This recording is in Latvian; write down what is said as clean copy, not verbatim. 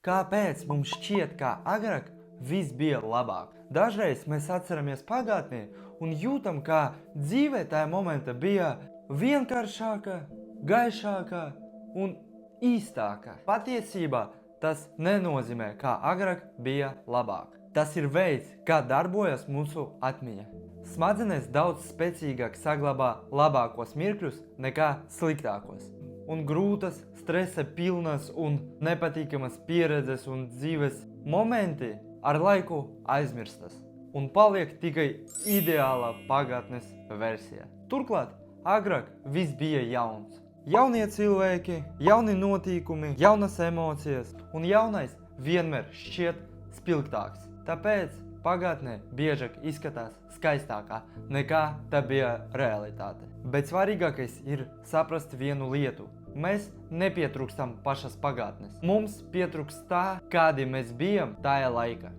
Kāpēc mums šķiet, ka agrāk viss bija labāk? Dažreiz mēs atceramies pagātnē un jūtam, ka dzīvē tajā momentā bija vienkāršāka, gaišāka un īstāka. Patiesībā tas nenozīmē, ka agrāk bija labāk. Tas ir veids, kā darbojas mūsu atmiņa. Smadzenes daudz spēcīgāk saglabā labākos mirkļus nekā sliktākos. Un grūtas, stresa pilnas un nepatīkamas pieredzes un dzīves momenti ar laiku aizmirstas un paliek tikai ideāla pagātnes versija. Turklāt, agrāk viss bija jauns. Jaunie cilvēki, jauni notikumi, jaunas emocijas, un jaunais vienmēr šķiet spilgtāks. Tāpēc pagātnē biežāk izskatās skaistākā nekā tā bija realitāte. Bet svarīgākais ir saprast vienu lietu. Mēs nepietrūkstam pašas pagātnes. Mums pietrūkst tā, kādi mēs bijām tajā laikā.